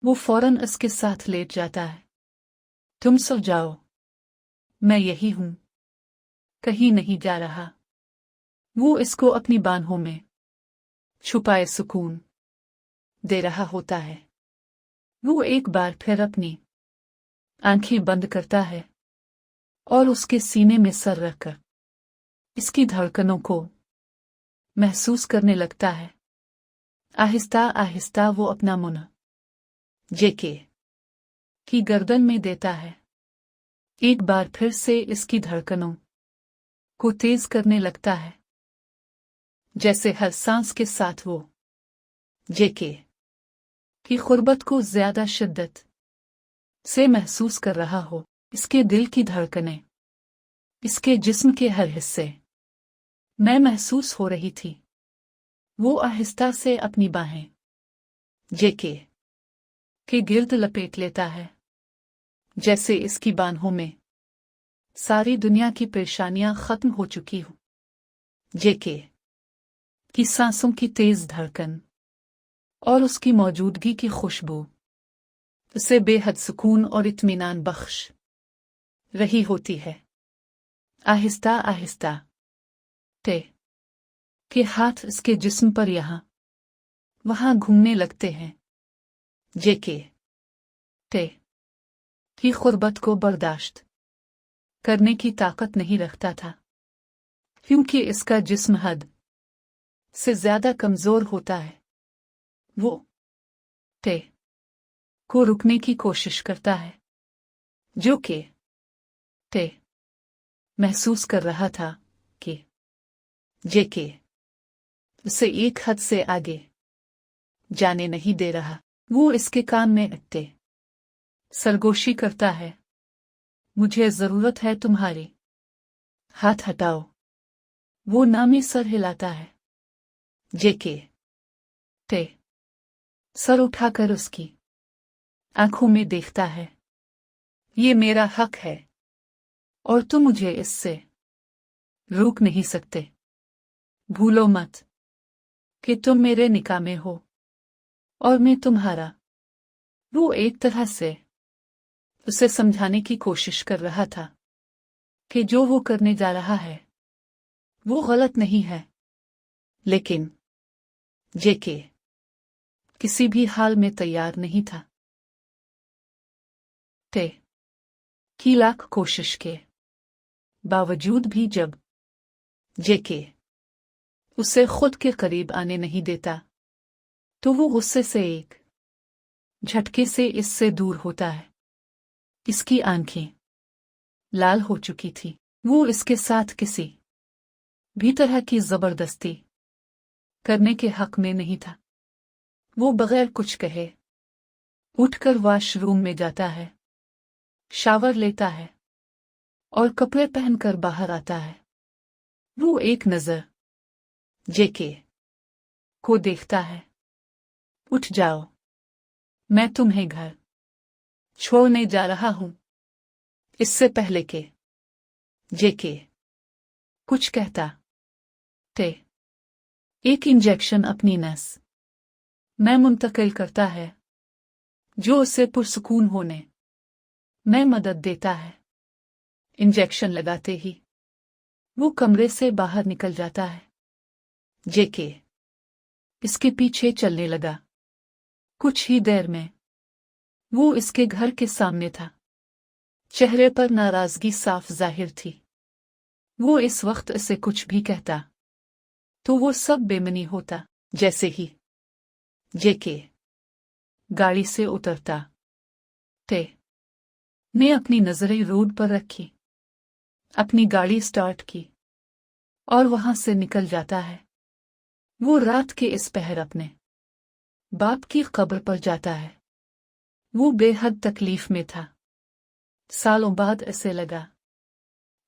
वो फौरन उसके साथ लेट जाता है। तुम सो जाओ, मैं यही हूं, कहीं नहीं जा रहा। वो इसको अपनी बाहों में छुपाए सुकून दे रहा होता है। वो एक बार फिर अपनी आंखें बंद करता है और उसके सीने में सर रखकर इसकी धड़कनों को महसूस करने लगता है। आहिस्ता आहिस्ता वो अपना मुंह जेके की गर्दन में देता है। एक बार फिर से इसकी धड़कनों को तेज करने लगता है, जैसे हर सांस के साथ वो जेके की खुर्बत को ज्यादा शिद्दत से महसूस कर रहा हो। इसके दिल की धड़कनें इसके जिस्म के हर हिस्से में महसूस हो रही थी। वो आहिस्ता से अपनी बाहें जेके के गिर्द लपेट लेता है, जैसे इसकी बाहों में सारी दुनिया की परेशानियां खत्म हो चुकी हो। जेके की सांसों की तेज धड़कन और उसकी मौजूदगी की खुशबू उसे बेहद सुकून और इत्मीनान बख्श रही होती है। आहिस्ता आहिस्ता टे के हाथ इसके जिस्म पर यहां वहां घूमने लगते हैं। जेके टे की खुर्बत को बर्दाश्त करने की ताकत नहीं रखता था, क्योंकि इसका जिस्म हद से ज्यादा कमजोर होता है। वो टे को रुकने की कोशिश करता है, जो कि टे महसूस कर रहा था कि जेके उसे एक हद से आगे जाने नहीं दे रहा। वो इसके कान में अटते सरगोशी करता है, मुझे जरूरत है तुम्हारी, हाथ हटाओ। वो नामी सर हिलाता है। जेके टे सर उठाकर उसकी आंखों में देखता है। ये मेरा हक है और तुम मुझे इससे रोक नहीं सकते। भूलो मत कि तुम मेरे निकाह में हो और मैं तुम्हारा। वो एक तरह से उसे समझाने की कोशिश कर रहा था कि जो वो करने जा रहा है वो गलत नहीं है, लेकिन जेके किसी भी हाल में तैयार नहीं था। टे की लाख कोशिश के बावजूद भी जब जेके उसे खुद के करीब आने नहीं देता, तो वो गुस्से से एक झटके से इससे दूर होता है। इसकी आंखें लाल हो चुकी थी। वो इसके साथ किसी भी तरह की जबरदस्ती करने के हक में नहीं था। वो बगैर कुछ कहे उठकर वॉशरूम में जाता है, शावर लेता है और कपड़े पहनकर बाहर आता है। वो एक नजर जेके को देखता है। उठ जाओ, मैं तुम्हें घर छोड़ने जा रहा हूं। इससे पहले के जेके कुछ कहता, टे एक इंजेक्शन अपनी नस में मुंतकिल करता है, जो उसे पुरसुकून होने में मदद देता है। इंजेक्शन लगाते ही वो कमरे से बाहर निकल जाता है। जेके इसके पीछे चलने लगा। कुछ ही देर में वो इसके घर के सामने था। चेहरे पर नाराजगी साफ जाहिर थी। वो इस वक्त इसे कुछ भी कहता तो वो सब बेमनी होता। जैसे ही जेके गाड़ी से उतरता, टे ने अपनी नजरें रोड पर रखी, अपनी गाड़ी स्टार्ट की और वहां से निकल जाता है। वो रात के इस पहर अपने बाप की कब्र पर जाता है। वो बेहद तकलीफ में था। सालों बाद ऐसे लगा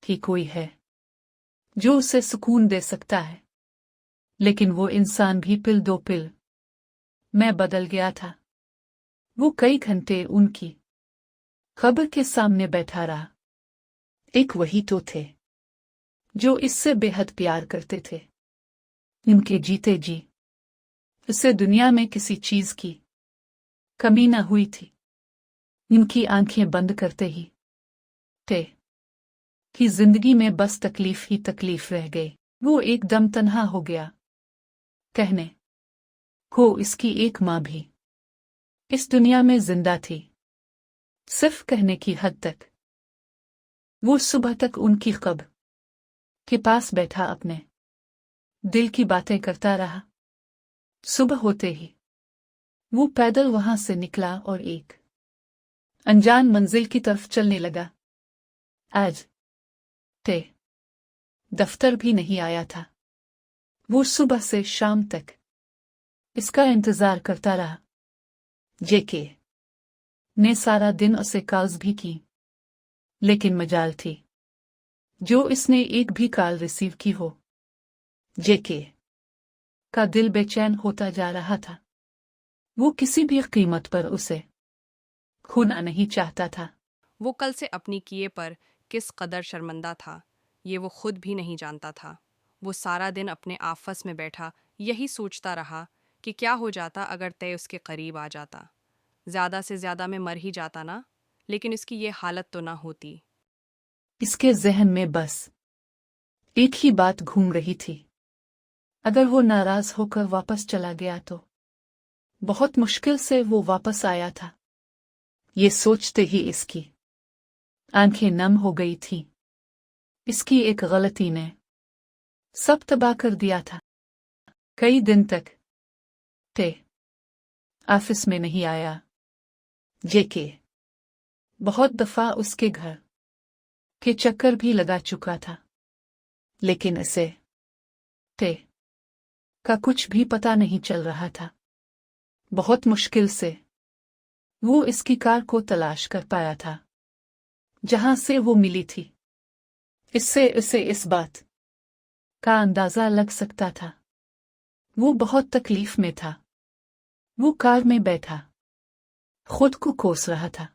कि कोई है जो उसे सुकून दे सकता है, लेकिन वो इंसान भी पिल दो पिल में बदल गया था। वो कई घंटे उनकी कब्र के सामने बैठा रहा। एक वही तो थे जो इससे बेहद प्यार करते थे। इनके जीते जी उसे दुनिया में किसी चीज की कमी न हुई थी। उनकी आंखें बंद करते ही थे कि जिंदगी में बस तकलीफ ही तकलीफ रह गई। वो एकदम तन्हा हो गया। कहने को इसकी एक माँ भी इस दुनिया में जिंदा थी, सिर्फ कहने की हद तक। वो सुबह तक उनकी कब्र के पास बैठा अपने दिल की बातें करता रहा। सुबह होते ही वो पैदल वहां से निकला और एक अनजान मंजिल की तरफ चलने लगा। आज ते दफ्तर भी नहीं आया था। वो सुबह से शाम तक इसका इंतजार करता रहा। जेके ने सारा दिन उसे कॉल्स भी की, लेकिन मजाल थी जो इसने एक भी कॉल रिसीव की हो। जेके का दिल बेचैन होता जा रहा था। वो किसी भी कीमत पर उसे खोना नहीं चाहता था। वो कल से अपनी किए पर किस कदर शर्मिंदा था, ये वो खुद भी नहीं जानता था। वो सारा दिन अपने आफस में बैठा यही सोचता रहा कि क्या हो जाता अगर तय उसके करीब आ जाता। ज़्यादा से ज़्यादा मैं मर ही जाता ना, लेकिन इसकी ये हालत तो ना होती। इसके जहन में बस एक ही बात घूम रही थी। अगर वो नाराज होकर वापस चला गया तो। बहुत मुश्किल से वो वापस आया था। ये सोचते ही इसकी आंखें नम हो गई थीं। इसकी एक गलती ने सब तबाह कर दिया था। कई दिन तक ते ऑफिस में नहीं आया। जेके बहुत दफा उसके घर के चक्कर भी लगा चुका था, लेकिन इसे ते का कुछ भी पता नहीं चल रहा था। बहुत मुश्किल से वो इसकी कार को तलाश कर पाया था जहां से वो मिली थी। इससे उसे इस बात का अंदाजा लग सकता था वो बहुत तकलीफ में था। वो कार में बैठा खुद को कोस रहा था।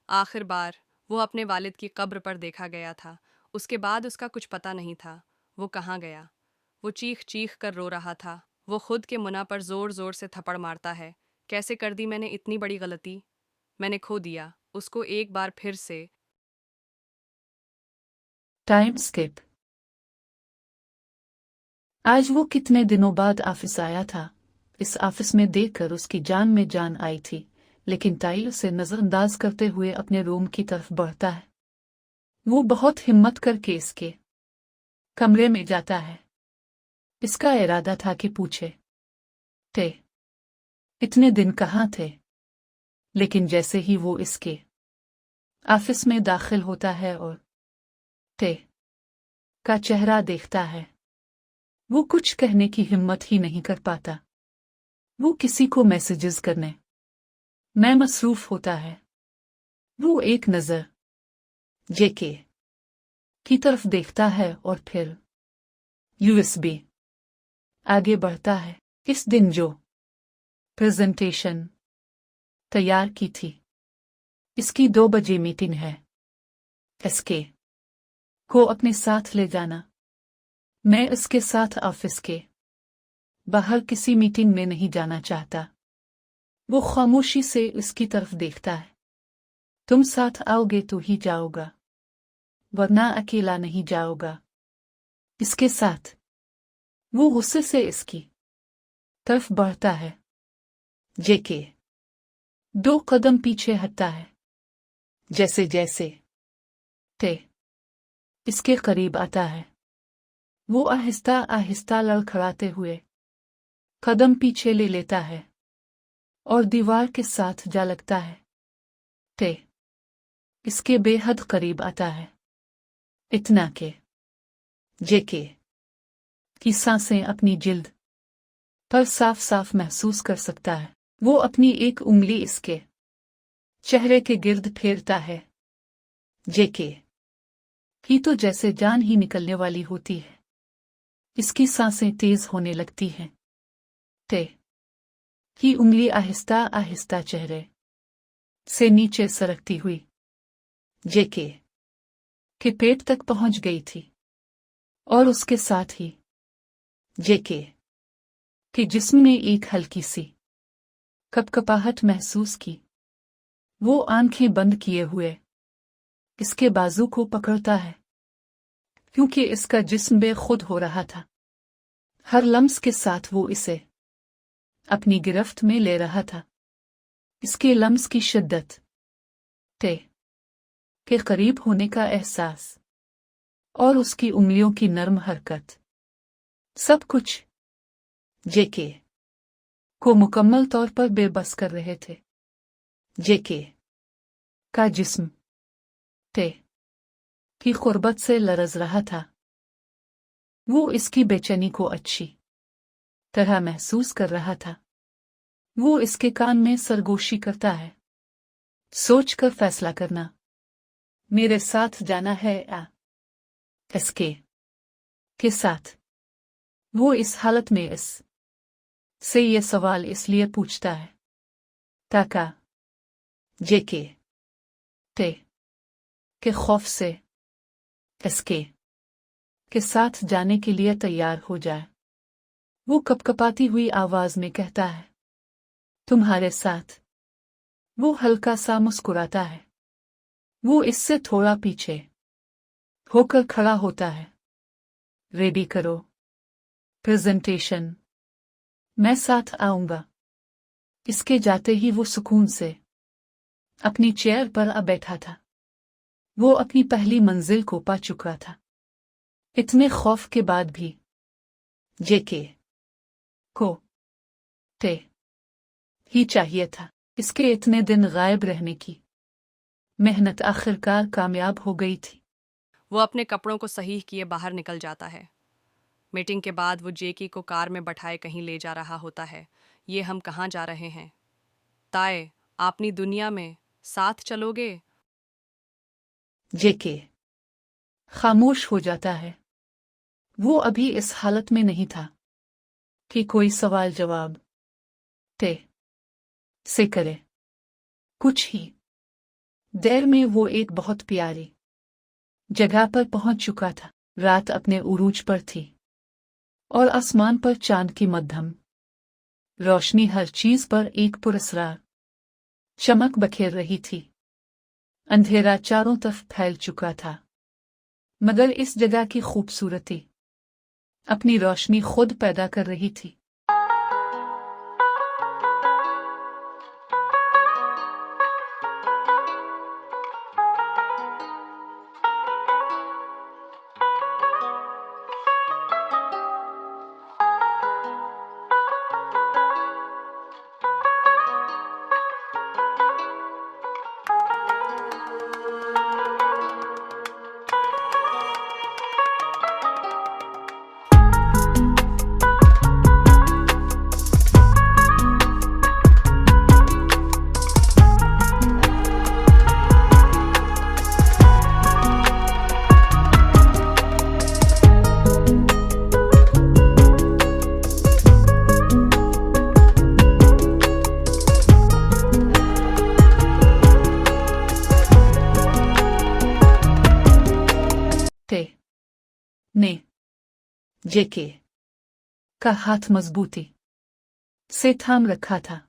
आखिर बार वो अपने वालिद की कब्र पर देखा गया था। उसके बाद उसका कुछ पता नहीं था वो कहाँ गया। वो चीख चीख कर रो रहा था। वो खुद के मुना पर जोर जोर से थप्पड़ मारता है। कैसे कर दी मैंने इतनी बड़ी गलती। मैंने खो दिया उसको एक बार फिर से। Time skip. आज वो कितने दिनों बाद ऑफिस आया था। इस ऑफिस में देखकर उसकी जान में जान आई थी, लेकिन ताई उसे नजरअंदाज करते हुए अपने रूम की तरफ बढ़ता है। वो बहुत हिम्मत करके इसके कमरे में जाता है। इसका इरादा था कि पूछे थे इतने दिन कहाँ थे, लेकिन जैसे ही वो इसके ऑफिस में दाखिल होता है और ते का चेहरा देखता है, वो कुछ कहने की हिम्मत ही नहीं कर पाता। वो किसी को मैसेजेस करने में मसरूफ होता है। वो एक नजर जेके की तरफ देखता है और फिर यूएसबी आगे बढ़ता है। इस दिन जो प्रेजेंटेशन तैयार की थी, इसकी 2 बजे मीटिंग है। एसके को अपने साथ ले जाना। मैं इसके साथ ऑफिस के बाहर किसी मीटिंग में नहीं जाना चाहता। वो खामोशी से उसकी तरफ देखता है। तुम साथ आओगे तो ही जाओगा, वरना अकेला नहीं जाओगा। इसके साथ वो गुस्से से इसकी तरफ बढ़ता है। जेके 2 कदम पीछे हटता है। जैसे जैसे ते इसके करीब आता है, वो आहिस्ता आहिस्ता लड़खड़ाते हुए कदम पीछे ले लेता है और दीवार के साथ जा लगता है। ते इसके बेहद करीब आता है, इतना के जेके की सांसें अपनी जिल्द पर साफ साफ महसूस कर सकता है। वो अपनी एक उंगली इसके चेहरे के गिर्द फेरता है। जेके की तो जैसे जान ही निकलने वाली होती है। इसकी सांसें तेज होने लगती हैं। ते की उंगली आहिस्ता आहिस्ता चेहरे से नीचे सरकती हुई जेके के पेट तक पहुंच गई थी, और उसके साथ ही जेके के जिस्म में एक हल्की सी कपकपाहट महसूस की। वो आंखें बंद किए हुए इसके बाजू को पकड़ता है, क्योंकि इसका जिस्म बेखुद हो रहा था। हर लम्स के साथ वो इसे अपनी गिरफ्त में ले रहा था। इसके लम्स की शिद्दत, ते के करीब होने का एहसास और उसकी उंगलियों की नर्म हरकत, सब कुछ जेके को मुकम्मल तौर पर बेबस कर रहे थे। जेके का जिस्म ते की कुर्बत से लरज रहा था। वो इसकी बेचैनी को अच्छी तरह महसूस कर रहा था। वो इसके कान में सरगोशी करता है, सोच कर फैसला करना, मेरे साथ जाना है या इसके के साथ। वो इस हालत में इस से ये सवाल इसलिए पूछता है ताकि जेके ते के खौफ से इसके के साथ जाने के लिए तैयार हो जाए। वो कपकपाती हुई आवाज में कहता है, तुम्हारे साथ। वो हल्का सा मुस्कुराता है। वो इससे थोड़ा पीछे होकर खड़ा होता है। रेडी करो प्रेजेंटेशन, मैं साथ आऊंगा। इसके जाते ही वो सुकून से अपनी चेयर पर आ बैठा था। वो अपनी पहली मंजिल को पा चुका था। इतने खौफ के बाद भी जेके को ते ही चाहिए था। इसके इतने दिन गायब रहने की मेहनत आखिरकार कामयाब हो गई थी। वो अपने कपड़ों को सही किए बाहर निकल जाता है। मीटिंग के बाद वो जेकी को कार में बैठाए कहीं ले जा रहा होता है। ये हम कहाँ जा रहे हैं? ताए, आपनी दुनिया में साथ चलोगे? जेके खामोश हो जाता है। वो अभी इस हालत में नहीं था कि कोई सवाल जवाब ते से करे। कुछ ही देर में वो एक बहुत प्यारी जगह पर पहुंच चुका था। रात अपने उरूज पर थी और आसमान पर चांद की मध्यम रोशनी हर चीज पर एक पुरस्कार चमक बखेर रही थी। अंधेरा चारों तरफ फैल चुका था, मगर इस जगह की खूबसूरती अपनी रोशनी खुद पैदा कर रही थी। ने जेके का हाथ मजबूती से थाम रखा था।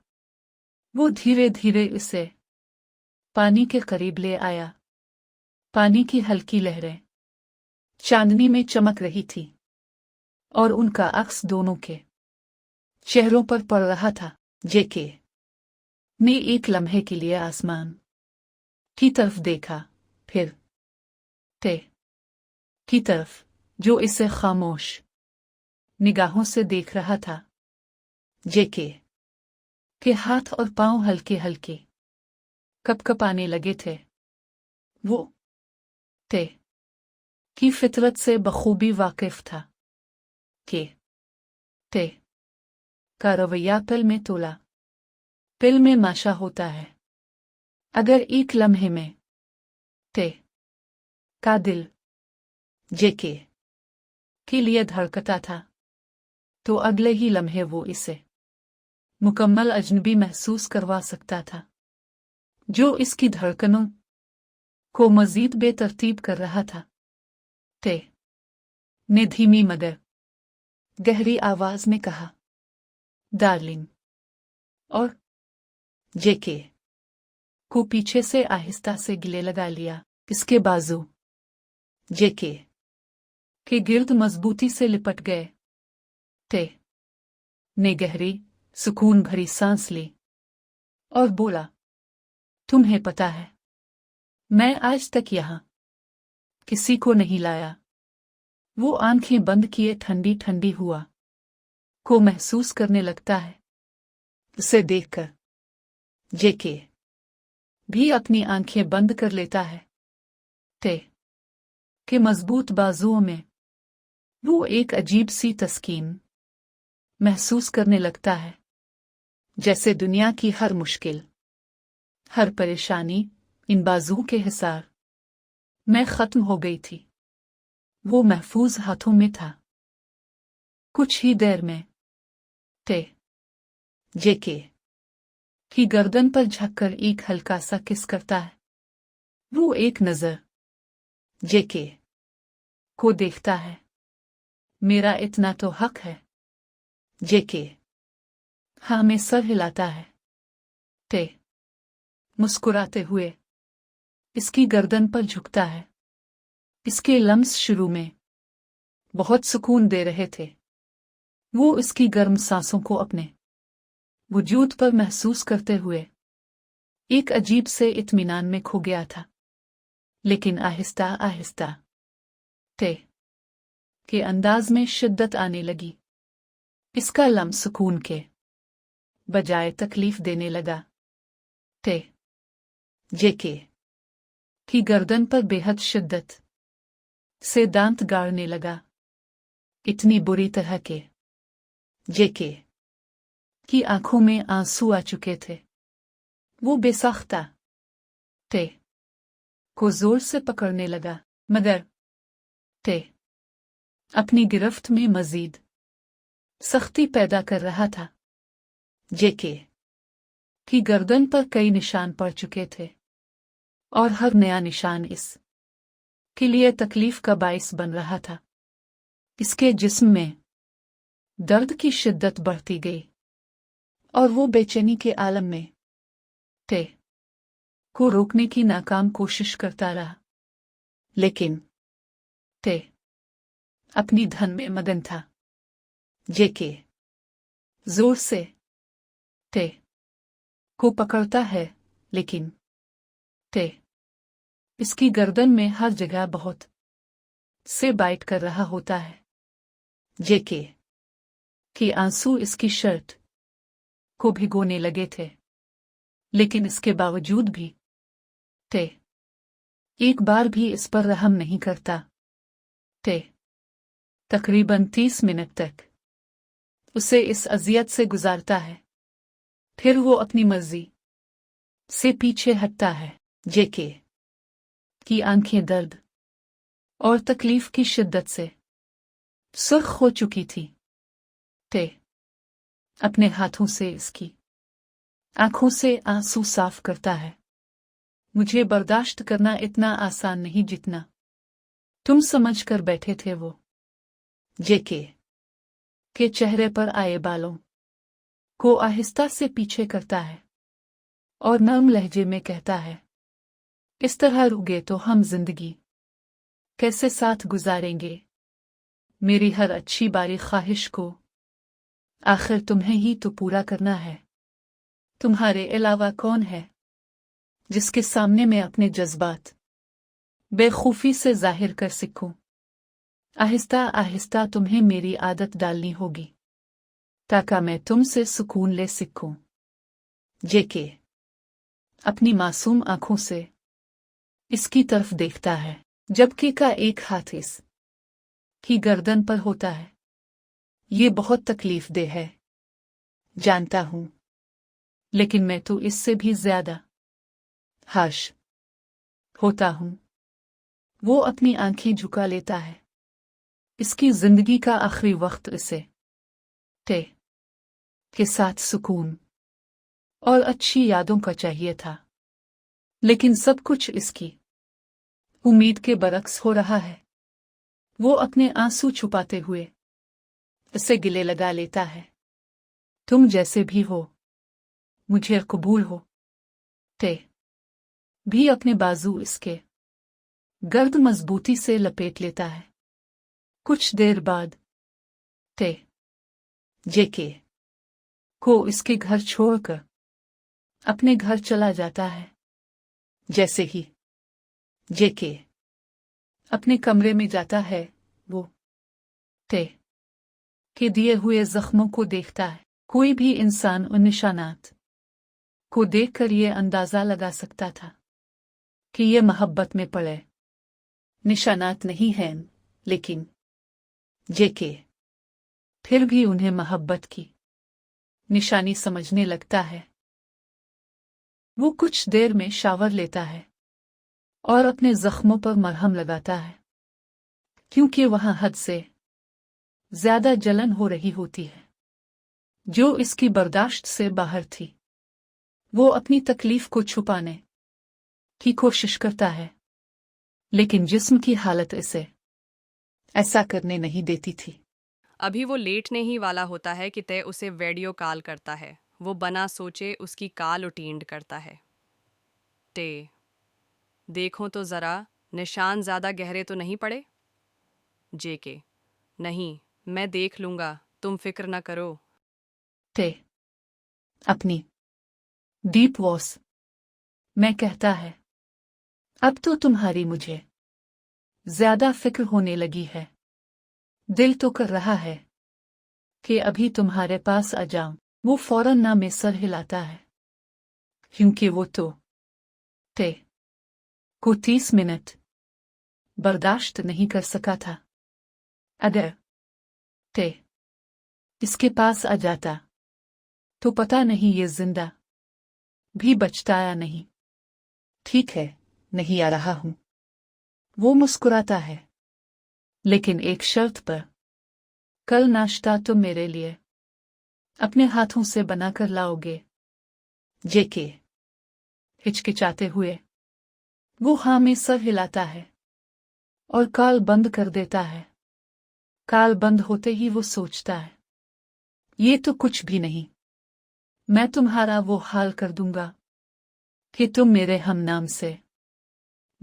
वो धीरे धीरे इसे पानी के करीब ले आया। पानी की हल्की लहरें चांदनी में चमक रही थी और उनका अक्स दोनों के चेहरों पर पड़ रहा था। जेके ने एक लम्हे के लिए आसमान की तरफ देखा, फिर ते की तरफ, जो इसे खामोश निगाहों से देख रहा था। जेके के हाथ और पांव हल्के हल्के कपकपाने लगे थे। वो ते की फितरत से बखूबी वाकिफ था कि ते का रवैया पिल में तोला पिल में माशा होता है। अगर एक लम्हे में ते का दिल जेके के लिए धड़कता था, तो अगले ही लम्हे वो इसे मुकम्मल अजनबी महसूस करवा सकता था, जो इसकी धड़कनों को मजीद बेतरतीब कर रहा था। ते ने धीमी मगर गहरी आवाज में कहा, डार्लिंग, और जेके को पीछे से आहिस्ता से गले लगा लिया। इसके बाजू जेके के गिर्द मजबूती से लिपट गए। ते ने गहरी सुकून भरी सांस ली और बोला, तुम्हें पता है, मैं आज तक यहां किसी को नहीं लाया। वो आंखें बंद किए ठंडी ठंडी हुआ को महसूस करने लगता है। उसे देखकर जेके भी अपनी आंखें बंद कर लेता है। ते के मजबूत बाजुओं में वो एक अजीब सी तस्कीन महसूस करने लगता है, जैसे दुनिया की हर मुश्किल, हर परेशानी इन बाजुओं के हिसार में खत्म हो गई थी। वो महफूज हाथों में था। कुछ ही देर में ते जेके की गर्दन पर झककर एक हल्का सा किस करता है। वो एक नजर जेके को देखता है। मेरा इतना तो हक है। जेके हाँ में सर हिलाता है। ते मुस्कुराते हुए इसकी गर्दन पर झुकता है। इसके लम्स शुरू में बहुत सुकून दे रहे थे। वो इसकी गर्म सांसों को अपने वजूद पर महसूस करते हुए एक अजीब से इत्मीनान में खो गया था। लेकिन आहिस्ता आहिस्ता ते के अंदाज में शिद्दत आने लगी। इसका लम्स सुकून के बजाय तकलीफ देने लगा। ते जेके की गर्दन पर बेहद शिद्दत से दांत गाड़ने लगा। इतनी बुरी तरह के जेके की आंखों में आंसू आ चुके थे। वो बेसाख्ता ते को जोर से पकड़ने लगा, मगर ते अपनी गिरफ्त में मजीद सख्ती पैदा कर रहा था। जेके की गर्दन पर कई निशान पड़ चुके थे और हर नया निशान इस के लिए तकलीफ का बाइस बन रहा था। इसके जिस्म में दर्द की शिद्दत बढ़ती गई और वो बेचैनी के आलम में ते को रोकने की नाकाम कोशिश करता रहा। लेकिन ते अपनी धन में मगन था। जेके जोर से ते को पकड़ता है, लेकिन ते इसकी गर्दन में हर जगह बहुत से बाइट कर रहा होता है। जेके के आंसू इसकी शर्ट को भिगोने लगे थे, लेकिन इसके बावजूद भी ते एक बार भी इस पर रहम नहीं करता। ते तकरीबन 30 मिनट तक उसे इस अजियत से गुजारता है। फिर वो अपनी मर्जी से पीछे हटता है। जेके की आंखें दर्द और तकलीफ की शिद्दत से सुर्ख हो चुकी थी। ते अपने हाथों से इसकी आंखों से आंसू साफ करता है। मुझे बर्दाश्त करना इतना आसान नहीं जितना तुम समझ कर बैठे थे। वो जेके के चेहरे पर आए बालों को आहिस्ता से पीछे करता है और नर्म लहजे में कहता है, इस तरह रुके तो हम जिंदगी कैसे साथ गुजारेंगे। मेरी हर अच्छी बारी ख्वाहिश को आखिर तुम्हें ही तो पूरा करना है। तुम्हारे अलावा कौन है जिसके सामने मैं अपने जज्बात बेखूफी से जाहिर कर सकूं। आहिस्ता आहिस्ता तुम्हें मेरी आदत डालनी होगी ताकि मैं तुमसे सुकून ले सकूं। जेके अपनी मासूम आंखों से इसकी तरफ देखता है, जबकि का एक हाथ इस की गर्दन पर होता है। ये बहुत तकलीफ दे है, जानता हूं, लेकिन मैं तो इससे भी ज्यादा हाश होता हूं। वो अपनी आंखें झुका लेता है। इसकी जिंदगी का आखिरी वक्त इसे ते के साथ सुकून और अच्छी यादों का चाहिए था, लेकिन सब कुछ इसकी उम्मीद के बरक्स हो रहा है। वो अपने आंसू छुपाते हुए इसे गले लगा लेता है। तुम जैसे भी हो, मुझे कबूल हो। ते भी अपने बाजू इसके गर्द मजबूती से लपेट लेता है। कुछ देर बाद ते जेके को इसके घर छोड़कर अपने घर चला जाता है। जैसे ही जेके अपने कमरे में जाता है, वो ते के दिए हुए जख्मों को देखता है। कोई भी इंसान उन निशानात को देखकर ये अंदाजा लगा सकता था कि ये मोहब्बत में पड़े निशानात नहीं हैं, लेकिन जेके फिर भी उन्हें मोहब्बत की निशानी समझने लगता है। वो कुछ देर में शावर लेता है और अपने जख्मों पर मरहम लगाता है, क्योंकि वहां हद से ज्यादा जलन हो रही होती है जो इसकी बर्दाश्त से बाहर थी। वो अपनी तकलीफ को छुपाने की कोशिश करता है, लेकिन जिस्म की हालत इसे ऐसा करने नहीं देती थी। अभी वो लेटने ही वाला होता है कि तय उसे वीडियो कॉल करता है। वो बना सोचे उसकी कॉल अटेंड करता है। ते देखो तो ज़रा, निशान ज़्यादा गहरे तो नहीं पड़े? जेके नहीं, मैं देख लूँगा, तुम फिक्र न करो। ते अपनी डीप वॉइस में कहता है, अब तो तुम्हारी मुझे ज्यादा फिक्र होने लगी है। दिल तो कर रहा है कि अभी तुम्हारे पास आ जाऊं। वो फौरन ना में सर हिलाता है, क्योंकि वो तो ते को 30 मिनट बर्दाश्त नहीं कर सका था। अगर ते इसके पास आ जाता तो पता नहीं ये जिंदा भी बचता या नहीं। ठीक है, नहीं आ रहा हूं, वो मुस्कुराता है, लेकिन एक शर्त पर। कल नाश्ता तुम मेरे लिए अपने हाथों से बनाकर लाओगे? जेके हिचकिचाते हुए वो हाँ में सर हिलाता है और कॉल बंद कर देता है। कॉल बंद होते ही वो सोचता है, ये तो कुछ भी नहीं, मैं तुम्हारा वो हाल कर दूंगा कि तुम मेरे हम नाम से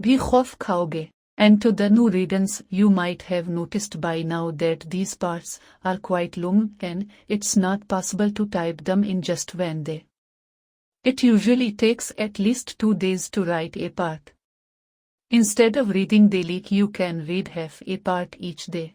भी खौफ खाओगे। And to the new readers, you might have noticed by now that these parts are quite long and it's not possible to type them in just one day. It usually takes at least 2 days to write a part. Instead of reading daily, you can read half a part each day.